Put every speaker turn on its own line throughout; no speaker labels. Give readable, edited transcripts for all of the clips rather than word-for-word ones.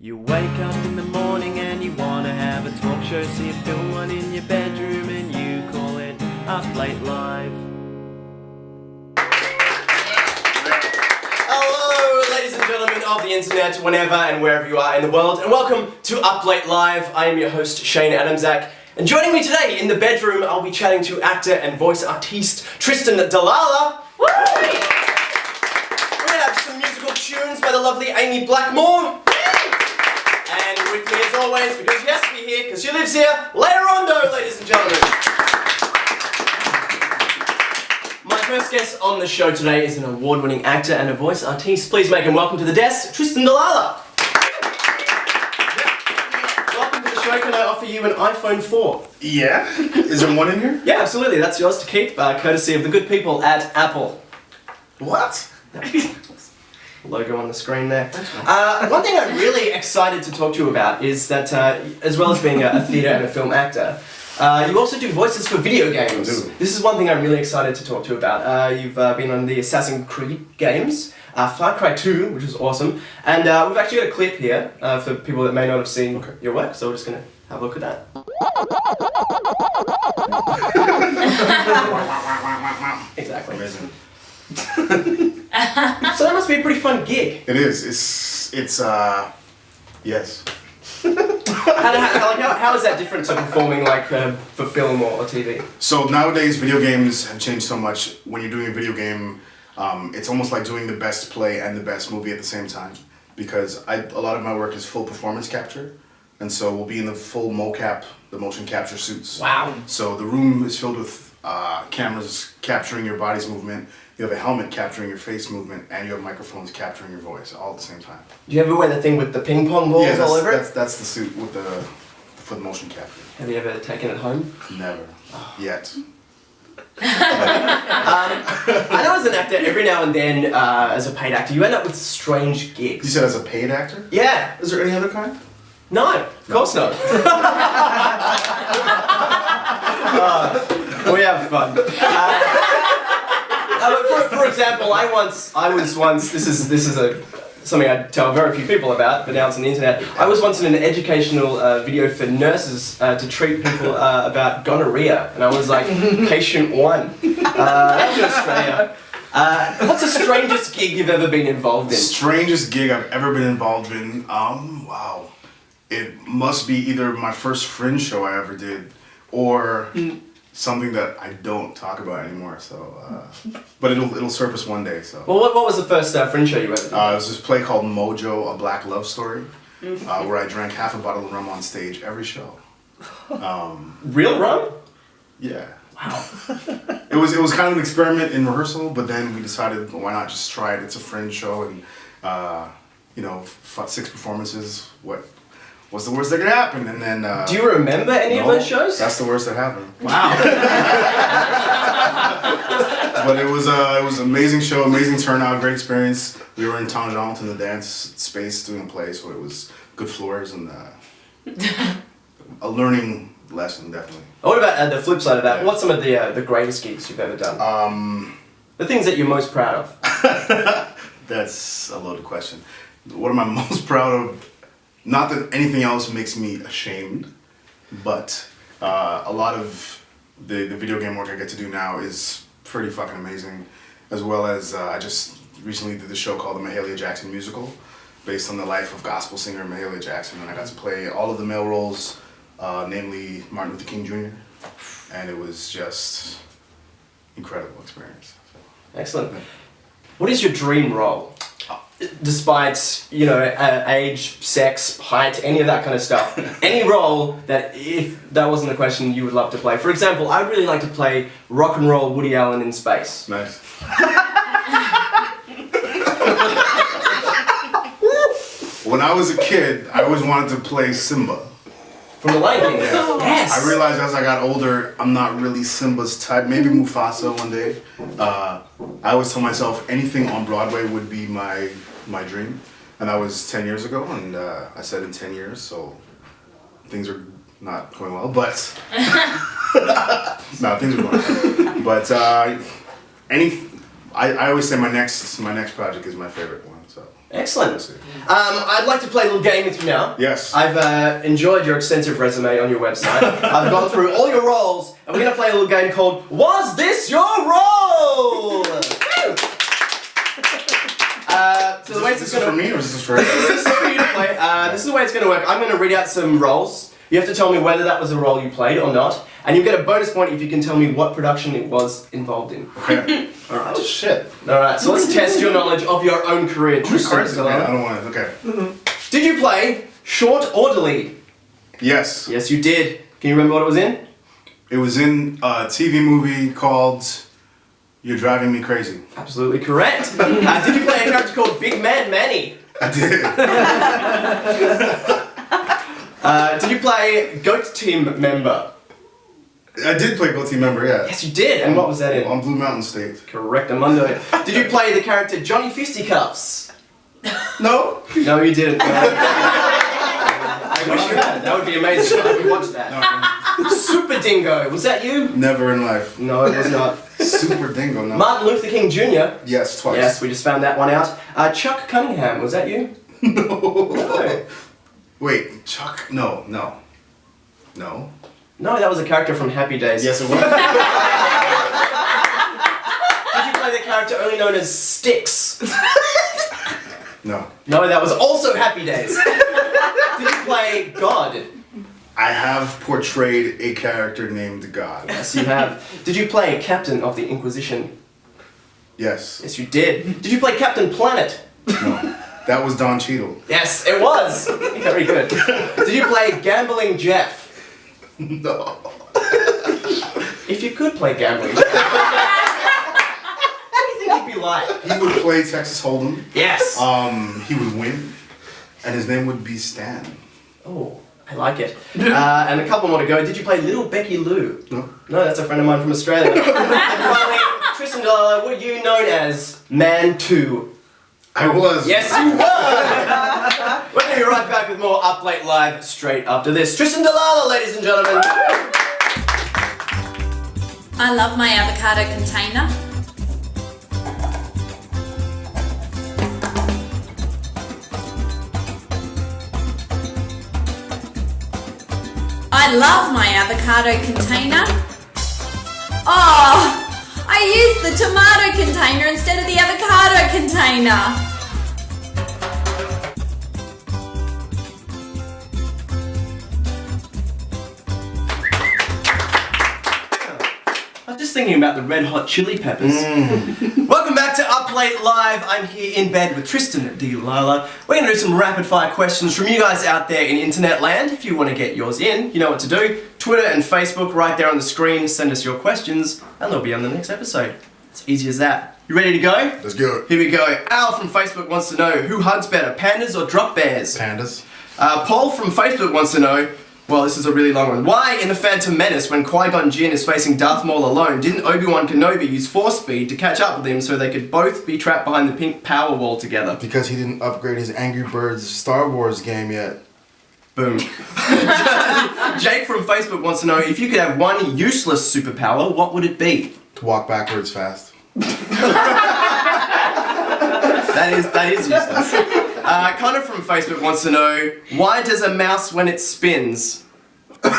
You wake up in the morning and you wanna have a talk show, so you film one in your bedroom and you call it Up Late Live. Hello, ladies and gentlemen of the internet, whenever and wherever you are in the world, and welcome to Up Late Live. I am your host, Shane Adamczak, and joining me today in the bedroom, I'll be chatting to actor and voice artiste Tristan D. Lalla. We're gonna have some musical tunes by the lovely Amy Blackmore. And with me as always, because she has to be here, because she lives here, Lea Rondot, ladies and gentlemen. My first guest on the show today is an award-winning actor and a voice artiste. Please make him welcome to the desk, Tristan D. Lalla. Welcome to the show. Can I offer you an iPhone 4?
Yeah? Is there one in here?
Yeah, absolutely. That's yours to keep, courtesy of the good people at Apple.
What?
Logo on the screen there. One thing I'm really excited to talk to you about is that, as well as being a theatre and a film actor, you also do voices for video games. This is one thing I'm really excited to talk to you about. You've been on the Assassin's Creed games, Far Cry 2, which was awesome, and we've actually got a clip here for people that may not have seen your work, so we're just going to have a look at that. Exactly.
Amazing.
So that must be a pretty fun gig.
It is. It's yes.
How is that different to performing for film or TV?
So nowadays video games have changed so much. When you're doing a video game, it's almost like doing the best play and the best movie at the same time. Because a lot of my work is full performance capture. And so we'll be in the full mocap, the motion capture suits.
Wow.
So the room is filled with cameras capturing your body's movement. You have a helmet capturing your face movement, and you have microphones capturing your voice all at the same time.
Do you ever wear the thing with the ping pong balls all over it?
That's the suit with for the motion capture.
Have you ever taken it home?
Never. Yet.
I know as an actor, every now and then, as a paid actor, you end up with strange gigs.
You said as a paid actor?
Yeah.
Is there any other kind?
No, of course not. We have fun. For example, I was once. This is something I tell very few people about, but now it's on the internet. I was once in an educational video for nurses to treat people about gonorrhea, and I was like patient 1. That was in Australia. What's the strangest gig you've ever been involved in?
Strangest gig I've ever been involved in? Wow. It must be either my first Fringe show I ever did, or something that I don't talk about anymore. So, but it'll surface one day. So.
Well, what was the first Fringe show you ever did?
It was this play called Mojo: A Black Love Story, where I drank half a bottle of rum on stage every show.
Real rum?
Yeah.
Wow.
It was kind of an experiment in rehearsal, but then we decided, well, why not just try it? It's a Fringe show, and 6 performances. What's the worst that could happen? And then.
Do you remember any of those shows?
That's the worst that happened.
Wow.
But it was an amazing show, amazing turnout, great experience. We were in Tangent in the dance space doing a play, so it was good floors and a learning lesson, definitely.
What about the flip side of that? Yeah. What's some of the greatest gigs you've ever done? The things that you're most proud of.
That's a loaded question. What am I most proud of? Not that anything else makes me ashamed, but a lot of the video game work I get to do now is pretty fucking amazing, as well as I just recently did this show called the Mahalia Jackson Musical, based on the life of gospel singer Mahalia Jackson, and I got to play all of the male roles, namely Martin Luther King Jr., and it was just incredible experience. So.
Excellent. What is your dream role? Despite, age, sex, height, any of that kind of stuff. Any role that, if that wasn't the question, you would love to play. For example, I'd really like to play rock and roll Woody Allen in space.
Nice. When I was a kid, I always wanted to play Simba.
From The Lion King? Yeah. Yes!
I realized as I got older, I'm not really Simba's type. Maybe Mufasa one day. I always tell myself anything on Broadway would be my dream. And that was 10 years ago, and I said in 10 years, so things are not going well, but... No, things are going well. But I always say my next project is my favorite one, so...
Excellent. I'd like to play a little game with you now.
Yes.
I've enjoyed your extensive resume on your website. I've gone through all your roles, and we're going to play a little game called Was This Your Role? So the way
Is this for me or is this for everyone?
This is for you to play. This is the way it's going to work. I'm going to read out some roles. You have to tell me whether that was a role you played or not, and you get a bonus point if you can tell me what production it was involved in.
Okay.
Alright.
Oh shit.
Alright, so let's test your knowledge of your own career, Tristan.
I don't want it. Okay.
Did you play Short Orderly?
Yes.
Yes, you did. Can you remember what it was in?
It was in a TV movie called You're Driving Me Crazy.
Absolutely correct. Did you play a character called Big Man Manny?
I did.
Did you play Goat Team member?
I did play Gold Team member, yeah.
Yes, you did. And what was that in?
On Blue Mountain State.
Correct, Amundo. Did you play the character Johnny Fisticuffs?
No.
No, you didn't. I wish you had. That would be amazing. I would watch that.
No.
Super Dingo. Was that you?
Never in life.
No, it was not.
Super Dingo, no.
Martin Luther King Jr.
Yes, twice.
Yes, we just found that one out. Chuck Cunningham. Was that you?
No.
No.
Wait, Chuck? No. No,
No, that was a character from Happy Days.
Yes, it was.
Did you play the character only known as Styx?
No.
No, that was also Happy Days. Did you play God?
I have portrayed a character named God.
Yes, you have. Did you play Captain of the Inquisition?
Yes.
Yes, you did. Did you play Captain Planet?
No. That was Don Cheadle.
Yes, it was. Very good. Did you play Gambling Jeff?
No.
If you could play Gambling Jeff, what do you think he'd be like?
He would play Texas Hold'em.
Yes.
He would win, and his name would be Stan.
Oh, I like it. And a couple more to go. Did you play Little Becky Lou?
No.
No, that's a friend of mine from Australia. And finally, Tristan D, were you known as Man 2?
I was.
Yes, you were! We're going to be right back with more Up Late Live straight after this. Tristan D, ladies and gentlemen.
I love my avocado container. I love my avocado container. Oh, I used the tomato container instead of the avocado container.
I was just thinking about the Red Hot Chili Peppers. Welcome back to Up Late Live. I'm here in bed with Tristan D, Lalla. We're going to do some rapid fire questions from you guys out there in internet land. If you want to get yours in, you know what to do. Twitter and Facebook right there on the screen. Send us your questions and they'll be on the next episode. It's easy as that. You ready to go?
Let's go.
Here we go. Al from Facebook wants to know, who hugs better, pandas or drop bears?
Pandas.
Paul from Facebook wants to know, well, this is a really long one. Why in The Phantom Menace, when Qui-Gon Jinn is facing Darth Maul alone, didn't Obi-Wan Kenobi use Force Speed to catch up with him so they could both be trapped behind the pink power wall together?
Because he didn't upgrade his Angry Birds Star Wars game yet.
Boom. Jake from Facebook wants to know, if you could have one useless superpower, what would it be?
To walk backwards fast.
That is useless. Connor from Facebook wants to know, why does a mouse when it spins? The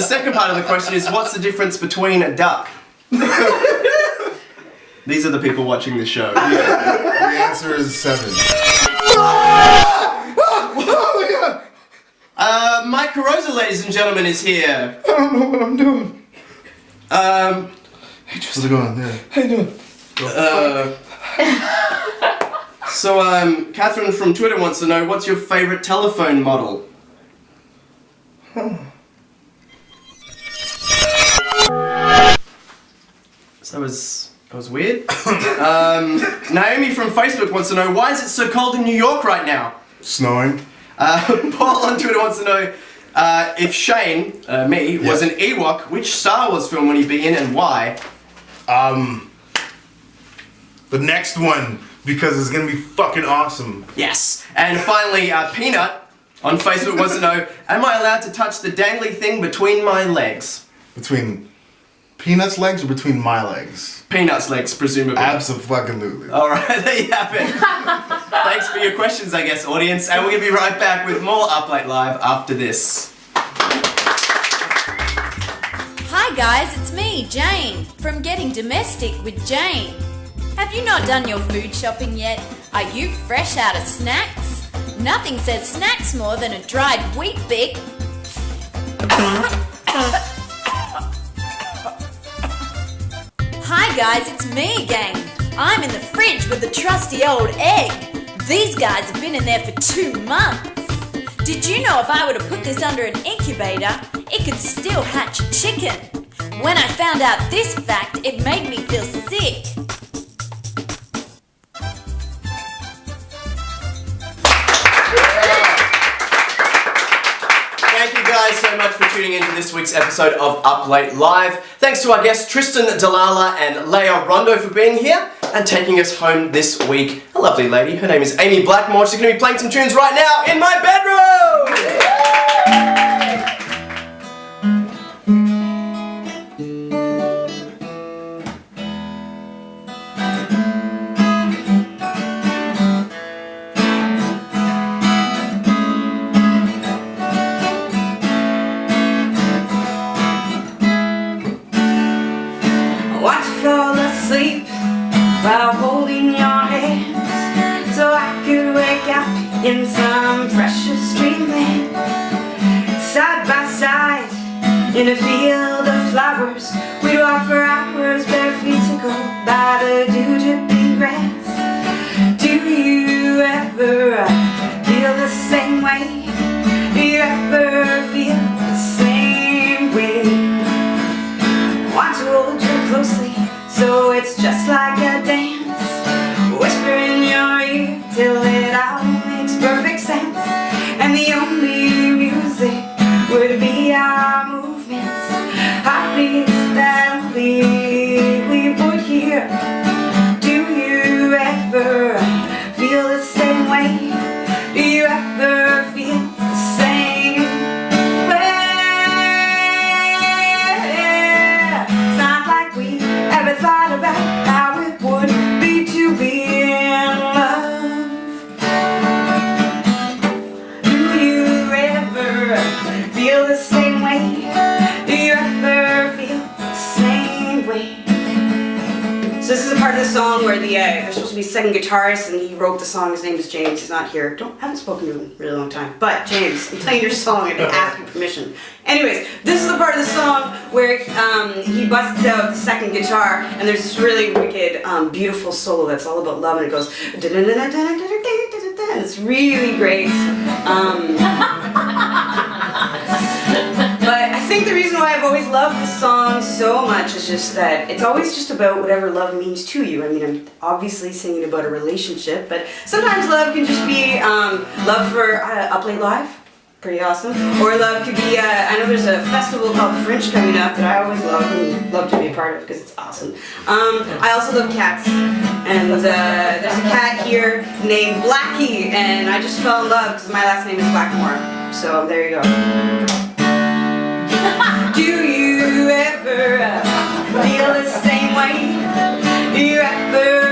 second part of the question is, what's the difference between a duck? These are the people watching the show.
The answer is 7.
Mike Carosa, ladies and gentlemen, is here.
I don't know what I'm doing.
Hey,
How's it going? Yeah.
how you doing? So, Catherine from Twitter wants to know, what's your favourite telephone model? So that was weird. Naomi from Facebook wants to know, why is it so cold in New York right now?
Snowing.
Paul on Twitter wants to know, if Shane, me, was an Ewok, which Star Wars film would he be in and why?
The next one, because it's gonna be fucking awesome.
Yes. And finally, Peanut on Facebook wants to know, am I allowed to touch the dangly thing between my legs?
Between
Peanuts legs or between my legs?
Peanuts legs, presumably.
Abso-fucking-lutely.
Alright, there you have it. Thanks for your questions, I guess, audience. And we're going to be right back with more Up Late Live after this.
Hi guys, it's me, Jane, from Getting Domestic with Jane. Have you not done your food shopping yet? Are you fresh out of snacks? Nothing says snacks more than a dried wheat bix. Hi guys, it's me again. I'm in the fridge with the trusty old egg. These guys have been in there for 2 months. Did you know if I were to put this under an incubator, it could still hatch a chicken? When I found out this fact, it made me feel sick.
Thank you guys so much for tuning in to this week's episode of Up Late Live. Thanks to our guests Tristan D and Lea Rondot for being here and taking us home this week. A lovely lady, her name is Amy Blackmore. She's going to be playing some tunes right now in my bedroom!
While holding your hands, so I could wake up in some precious dreamland. Side by side, in a field of flowers, we'd walk for hours, bare feet to go by the dew-dripping grass. Do you ever feel the same way? Do you ever feel the same way? Want to hold you closely, so it's just like a dance. Whisper in your ear till it all makes perfect sense. And the only music would be our movements, heartbeats that only we would hear. Do you ever feel the same way? Do you ever feel the same way? It's not like we ever thought about how it would be to be in love. Do you ever feel the same way? Do you ever feel the same way? So this is a part of the song where there's supposed to be a second guitarist, and he wrote the song. His name is James. He's not here. Haven't spoken to him in a really long time. But James, I'm playing your song and I ask your permission. Anyways, this is the part of the song where he busts out the second guitar, and there's this really wicked, beautiful solo that's all about love, and it goes, and it's really great. But I think the reason why I've always loved this song so much is just that it's always just about whatever love means to you. I mean, I'm obviously singing about a relationship, but sometimes love can just be love for Up Late Live. Pretty awesome. Or love could be, I know there's a festival called Fringe coming up that I always love and love to be a part of because it's awesome. I also love cats. And there's a cat here named Blackie, and I just fell in love because my last name is Blackmore. So there you go. Do you ever feel the same way? Do you ever